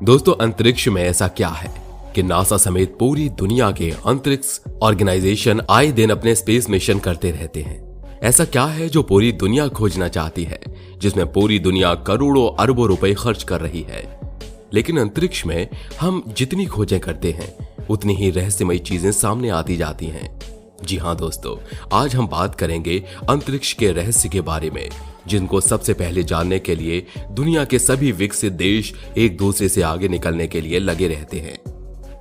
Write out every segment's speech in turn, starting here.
दोस्तों, अंतरिक्ष में ऐसा क्या है कि नासा समेत पूरी दुनिया के अंतरिक्ष ऑर्गेनाइजेशन आए दिन अपने स्पेस मिशन करते रहते हैं। ऐसा क्या है जो पूरी दुनिया खोजना चाहती है, जिसमें पूरी दुनिया करोड़ों अरबों रुपए खर्च कर रही है। लेकिन अंतरिक्ष में हम जितनी खोजें करते हैं उतनी ही रहस्यमयी चीजें सामने आती जाती हैं। जी हां दोस्तों, आज हम बात करेंगे अंतरिक्ष के रहस्य के बारे में, जिनको सबसे पहले जानने के लिए दुनिया के सभी विकसित देश एक दूसरे से आगे निकलने के लिए लगे रहते हैं।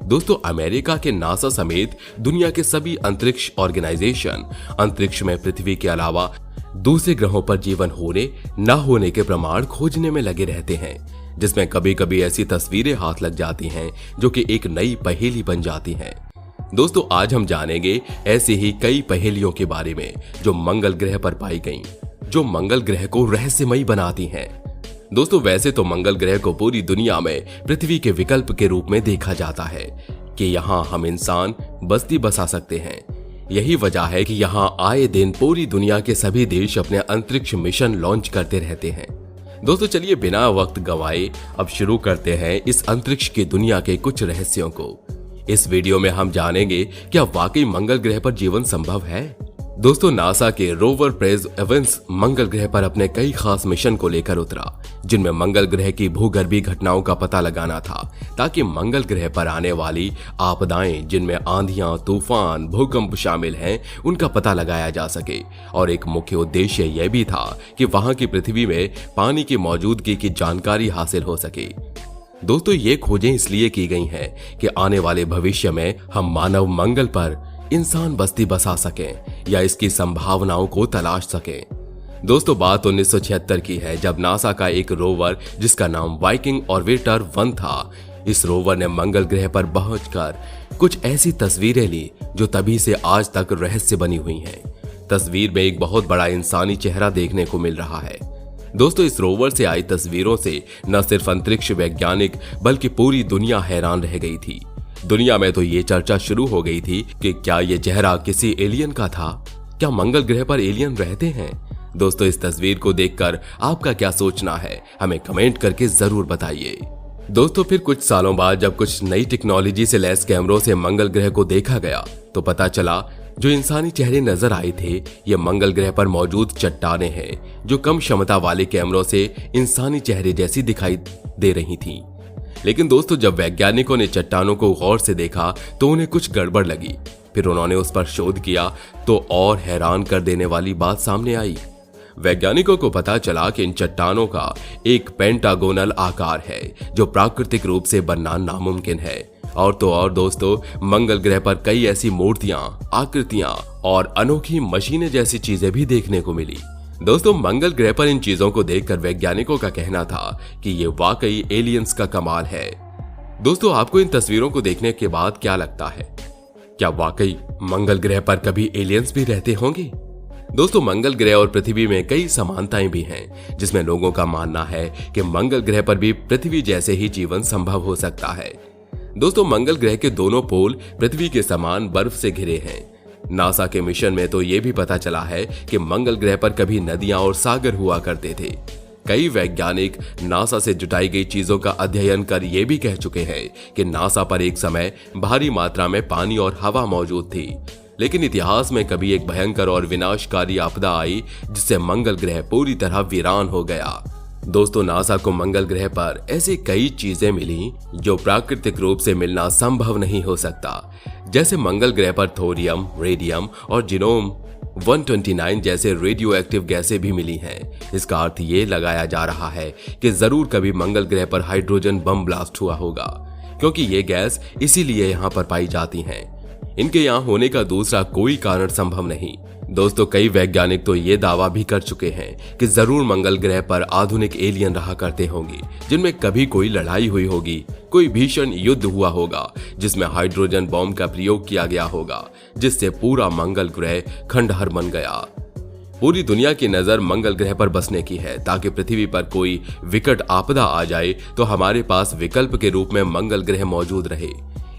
दोस्तों, अमेरिका के नासा समेत दुनिया के सभी अंतरिक्ष ऑर्गेनाइजेशन अंतरिक्ष में पृथ्वी के अलावा दूसरे ग्रहों पर जीवन होने न होने के प्रमाण खोजने में लगे रहते हैं, जिसमें कभी कभी ऐसी तस्वीरें हाथ लग जाती हैं जो कि एक नई पहेली बन जाती हैं। दोस्तों, आज हम जानेंगे ऐसी ही कई पहेलियों के बारे में जो मंगल ग्रह पर पाई गईं, जो मंगल ग्रह को रहस्यमयी बनाती हैं। दोस्तों, वैसे तो मंगल ग्रह को पूरी दुनिया में पृथ्वी के विकल्प के रूप में देखा जाता है कि यहाँ हम इंसान बस्ती बसा सकते हैं। यही वजह है कि यहाँ आए दिन पूरी दुनिया के सभी देश अपने अंतरिक्ष मिशन लॉन्च करते रहते हैं। दोस्तों, चलिए बिना वक्त गवाए अब शुरू करते हैं इस अंतरिक्ष की दुनिया के कुछ रहस्यों को। इस वीडियो में हम जानेंगे क्या वाकई मंगल ग्रह पर जीवन संभव है। दोस्तों, नासा के रोवर परसेवरेंस मंगल ग्रह पर अपने कई खास मिशन को लेकर उतरा, जिनमें मंगल ग्रह की भूगर्भीय घटनाओं का पता लगाना था, ताकि मंगल ग्रह पर आने वाली आपदाएं, जिनमें आंधियां, तूफान, भूकंप शामिल हैं, उनका पता लगाया जा सके। और एक मुख्य उद्देश्य यह भी था कि वहां की पृथ्वी में पानी की मौजूदगी की जानकारी हासिल हो सके। दोस्तों, ये खोजें इसलिए की गई हैं कि आने वाले भविष्य में हम मानव मंगल पर इंसान बस्ती बसा सकें या इसकी संभावनाओं को तलाश सकें। दोस्तों, बात 1976 की है, जब नासा का एक रोवर जिसका नाम वाइकिंग ऑर्बिटर 1 था, इस रोवर ने मंगल ग्रह पर पहुंचकर कुछ ऐसी तस्वीरें ली जो तभी से आज तक रहस्य बनी हुई हैं। तस्वीर में एक बहुत बड़ा इंसानी चेहरा देखने को मिल रहा है। दोस्तों, इस रोवर से आई तस्वीरों से न सिर्फ अंतरिक्ष वैज्ञानिक बल्कि पूरी दुनिया हैरान रह गई थी। दुनिया में तो ये चर्चा शुरू हो गई थी कि क्या ये चेहरा किसी एलियन का था। क्या मंगल ग्रह पर एलियन रहते हैं? दोस्तों, इस तस्वीर को देखकर आपका क्या सोचना है, हमें कमेंट करके जरूर बताइए। दोस्तों, फिर कुछ सालों बाद जब कुछ नई टेक्नोलॉजी से लैस कैमरों से मंगल ग्रह को देखा गया तो पता चला जो इंसानी चेहरे नजर आए थे ये मंगल ग्रह पर मौजूद चट्टानें हैं, जो कम क्षमता वाले कैमरों से इंसानी चेहरे जैसी दिखाई दे रही थीं। लेकिन दोस्तों, जब वैज्ञानिकों ने चट्टानों को गौर से देखा तो उन्हें कुछ गड़बड़ लगी। फिर उन्होंने उस पर शोध किया तो और हैरान कर देने वाली बात सामने आई। वैज्ञानिकों को पता चला कि इन चट्टानों का एक पेंटागोनल आकार है जो प्राकृतिक रूप से बनना नामुमकिन है। और तो और दोस्तों, मंगल ग्रह पर कई ऐसी मूर्तियां, आकृतियां और अनोखी मशीनें जैसी चीजें भी देखने को मिली। दोस्तों, मंगल ग्रह पर इन चीजों को देखकर वैज्ञानिकों का कहना था कि ये वाकई एलियंस का कमाल है। दोस्तों, आपको इन तस्वीरों को देखने के बाद क्या लगता है? क्या वाकई मंगल ग्रह पर कभी एलियंस भी रहते होंगे? दोस्तों, मंगल ग्रह और पृथ्वी में कई समानताएं भी हैं, जिसमें लोगों का मानना है कि मंगल ग्रह पर भी पृथ्वी जैसे ही जीवन संभव हो सकता है। दोस्तों, मंगल ग्रह के दोनों पोल पृथ्वी के समान बर्फ से घिरे हैं। नासा के मिशन में तो यह भी पता चला है कि मंगल ग्रह पर कभी नदियां और सागर हुआ करते थे। कई वैज्ञानिक नासा से जुटाई गई चीजों का अध्ययन कर ये भी कह चुके हैं कि नासा पर एक समय भारी मात्रा में पानी और हवा मौजूद थी। लेकिन इतिहास में कभी एक भयंकर और विनाशकारी आपदा आई जिससे मंगल ग्रह पूरी तरह वीरान हो गया। दोस्तों, नासा को मंगल ग्रह पर ऐसी कई चीजें मिली जो प्राकृतिक रूप से मिलना संभव नहीं हो सकता। जैसे मंगल ग्रह पर थोरियम, रेडियम और जीनोम 129 जैसे रेडियो एक्टिव गैसें भी मिली हैं। इसका अर्थ ये लगाया जा रहा है कि जरूर कभी मंगल ग्रह पर हाइड्रोजन बम ब्लास्ट हुआ होगा, क्योंकि ये गैस इसीलिए यहाँ पर पाई जाती हैं। इनके यहाँ होने का दूसरा कोई कारण संभव नहीं। दोस्तों, कई वैज्ञानिक तो ये दावा भी कर चुके हैं कि जरूर मंगल ग्रह पर आधुनिक एलियन रहा करते होंगे, जिनमें कभी कोई लड़ाई हुई होगी, कोई भीषण युद्ध हुआ होगा जिसमें हाइड्रोजन बॉम्ब का प्रयोग किया गया होगा, जिससे पूरा मंगल ग्रह खंडहर बन गया। पूरी दुनिया की नजर मंगल ग्रह पर बसने की है, ताकि पृथ्वी पर कोई विकट आपदा आ जाए तो हमारे पास विकल्प के रूप में मंगल ग्रह मौजूद रहे।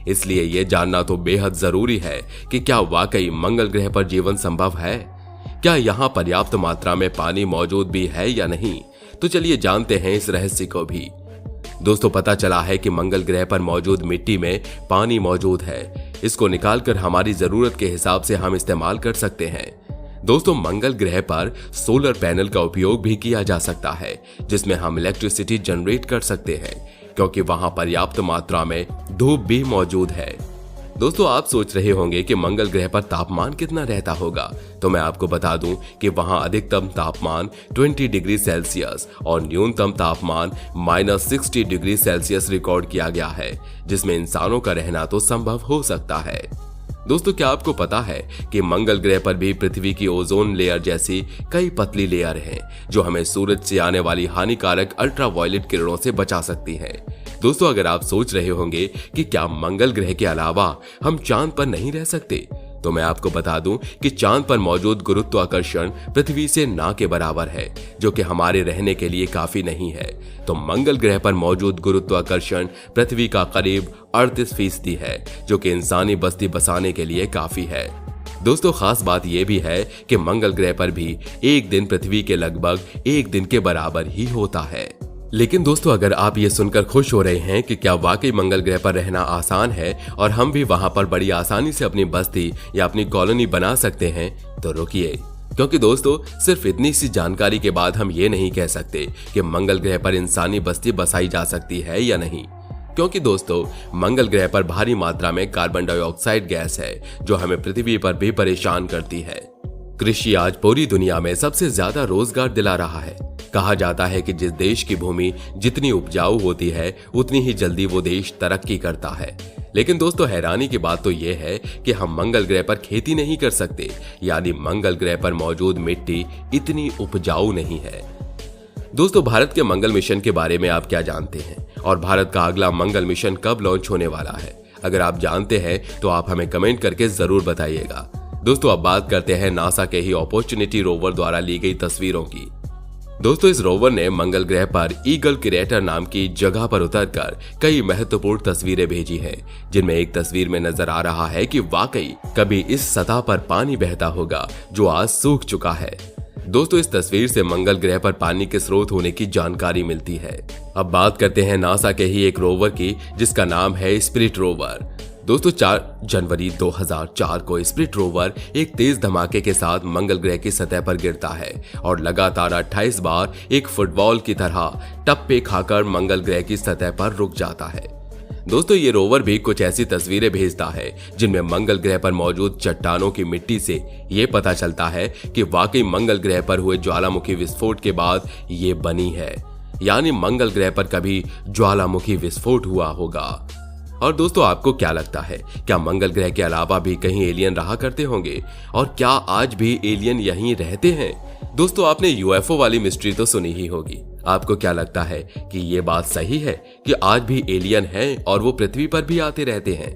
इसलिए यह जानना तो बेहद जरूरी है कि क्या वाकई मंगल ग्रह पर जीवन संभव है। क्या यहाँ पर्याप्त मात्रा में पानी मौजूद भी है या नहीं? तो चलिए जानते हैं इस रहस्य को भी। दोस्तों पता चला है कि मंगल ग्रह पर मौजूद मिट्टी में पानी मौजूद है। इसको निकालकर हमारी जरूरत के हिसाब से हम इस्तेमाल कर सकते हैं। दोस्तों मंगल ग्रह पर सोलर पैनल का उपयोग भी किया जा सकता है, जिसमें हम इलेक्ट्रिसिटी जनरेट कर सकते हैं, क्योंकि वहां पर्याप्त मात्रा में धूप भी मौजूद है। दोस्तों आप सोच रहे होंगे कि मंगल ग्रह पर तापमान कितना रहता होगा, तो मैं आपको बता दूं कि वहां अधिकतम तापमान 20 डिग्री सेल्सियस और न्यूनतम तापमान -60 डिग्री सेल्सियस रिकॉर्ड किया गया है, जिसमें इंसानों का रहना तो संभव हो सकता है। दोस्तों क्या आपको पता है कि मंगल ग्रह पर भी पृथ्वी की ओजोन लेयर जैसी कई पतली लेयर हैं, जो हमें सूरज से आने वाली हानिकारक अल्ट्रावायलेट किरणों से बचा सकती हैं। दोस्तों अगर आप सोच रहे होंगे कि क्या मंगल ग्रह के अलावा हम चांद पर नहीं रह सकते, तो मैं आपको बता दूं कि चांद पर मौजूद गुरुत्वाकर्षण पृथ्वी से ना के बराबर है, जो कि हमारे रहने के लिए काफी नहीं है। तो मंगल ग्रह पर मौजूद गुरुत्वाकर्षण पृथ्वी का करीब 38% है, जो कि इंसानी बस्ती बसाने के लिए काफी है। दोस्तों खास बात यह भी है कि मंगल ग्रह पर भी एक दिन पृथ्वी के लगभग एक दिन के बराबर ही होता है। लेकिन दोस्तों अगर आप ये सुनकर खुश हो रहे हैं कि क्या वाकई मंगल ग्रह पर रहना आसान है और हम भी वहां पर बड़ी आसानी से अपनी बस्ती या अपनी कॉलोनी बना सकते हैं, तो रुकिए, क्योंकि दोस्तों सिर्फ इतनी सी जानकारी के बाद हम ये नहीं कह सकते कि मंगल ग्रह पर इंसानी बस्ती बसाई जा सकती है या नहीं। क्योंकि दोस्तों मंगल ग्रह पर भारी मात्रा में कार्बन डाइऑक्साइड गैस है, जो हमें पृथ्वी पर भी परेशान करती है। कृषि आज पूरी दुनिया में सबसे ज्यादा रोजगार दिला रहा है। कहा जाता है कि जिस देश की भूमि जितनी उपजाऊ होती है, उतनी ही जल्दी वो देश तरक्की करता है। लेकिन दोस्तों हैरानी की बात तो यह है कि हम मंगल ग्रह पर खेती नहीं कर सकते, यानी मंगल ग्रह पर मौजूद मिट्टी इतनी उपजाऊ नहीं है। दोस्तों भारत के मंगल मिशन के बारे में आप क्या जानते हैं, और भारत का अगला मंगल मिशन कब लॉन्च होने वाला है? अगर आप जानते हैं तो आप हमें कमेंट करके जरूर बताइएगा। दोस्तों अब बात करते हैं नासा के ही अपॉर्चुनिटी रोवर द्वारा ली गई तस्वीरों की। दोस्तों इस रोवर ने मंगल ग्रह पर ईगल क्रेटर नाम की जगह पर उतरकर कई महत्वपूर्ण तस्वीरें भेजी हैं, जिनमें एक तस्वीर में नजर आ रहा है कि वाकई कभी इस सतह पर पानी बहता होगा, जो आज सूख चुका है। दोस्तों इस तस्वीर से मंगल ग्रह पर पानी के स्रोत होने की जानकारी मिलती है। अब बात करते हैं नासा के ही एक रोवर की, जिसका नाम है स्पिरिट रोवर। दोस्तों 4 जनवरी 2004 को स्पिरिट रोवर एक तेज धमाके के साथ मंगल ग्रह की सतह पर गिरता है और लगातार 28 बार एक फुटबॉल की तरह टप्पे खाकर मंगल ग्रह की सतह पर रुक जाता है। दोस्तों ये रोवर भी कुछ ऐसी तस्वीरें भेजता है जिनमें मंगल ग्रह पर मौजूद चट्टानों की मिट्टी से ये पता चलता है कि वाकई मंगल ग्रह पर हुए ज्वालामुखी विस्फोट के बाद ये बनी है, यानी मंगल ग्रह पर कभी ज्वालामुखी विस्फोट हुआ होगा। और दोस्तों आपको क्या लगता है, क्या मंगल ग्रह के अलावा भी कहीं एलियन रहा करते होंगे, और क्या आज भी एलियन यहीं रहते हैं? दोस्तों आपने यूएफओ वाली मिस्ट्री तो सुनी ही होगी। आपको क्या लगता है कि ये बात सही है कि आज भी एलियन हैं और वो पृथ्वी पर भी आते रहते हैं?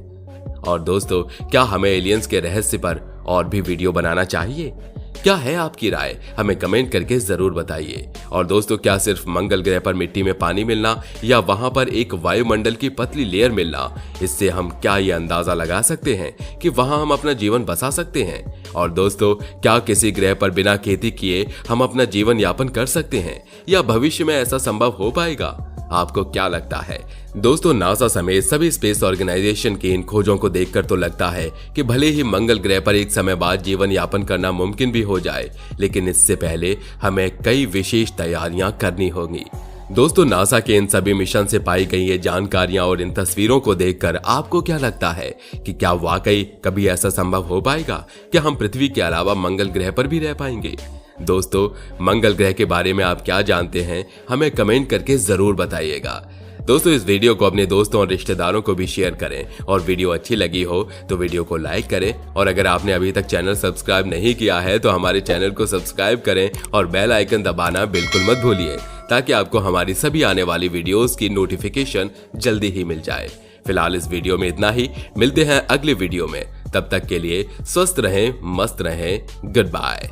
और दोस्तों क्या हमें एलियंस के रहस्य पर और भी वीडियो बनाना चाहिए? क्या है आपकी राय? हमें कमेंट करके जरूर बताइए। और दोस्तों क्या सिर्फ मंगल ग्रह पर मिट्टी में पानी मिलना या वहां पर एक वायुमंडल की पतली लेयर मिलना, इससे हम क्या ये अंदाजा लगा सकते हैं कि वहां हम अपना जीवन बसा सकते हैं? और दोस्तों क्या किसी ग्रह पर बिना खेती किए हम अपना जीवन यापन कर सकते हैं, या भविष्य में ऐसा संभव हो पाएगा? आपको क्या लगता है? दोस्तों नासा समेत सभी स्पेस ऑर्गेनाइजेशन की इन खोजों को देखकर तो लगता है कि भले ही मंगल ग्रह पर एक समय बाद जीवन यापन करना मुमकिन भी हो जाए, लेकिन इससे पहले हमें कई विशेष तैयारियां करनी होंगी। दोस्तों नासा के इन सभी मिशन से पाई गई ये जानकारियां और इन तस्वीरों को देखकर आपको क्या लगता है कि क्या वाकई कभी ऐसा संभव हो पाएगा कि हम पृथ्वी के अलावा मंगल ग्रह पर भी रह पाएंगे? दोस्तों मंगल ग्रह के बारे में आप क्या जानते हैं, हमें कमेंट करके जरूर बताइएगा। दोस्तों इस वीडियो को अपने दोस्तों और रिश्तेदारों को भी शेयर करें, और वीडियो अच्छी लगी हो तो वीडियो को लाइक करें, और अगर आपने अभी तक चैनल सब्सक्राइब नहीं किया है तो हमारे चैनल को सब्सक्राइब करें और बेल आइकन दबाना बिल्कुल मत भूलिए, ताकि आपको हमारी सभी आने वाली वीडियोस की नोटिफिकेशन जल्दी ही मिल जाए। फिलहाल इस वीडियो में इतना ही, मिलते हैं अगले वीडियो में। तब तक के लिए स्वस्थ रहें, मस्त रहें, गुड बाय।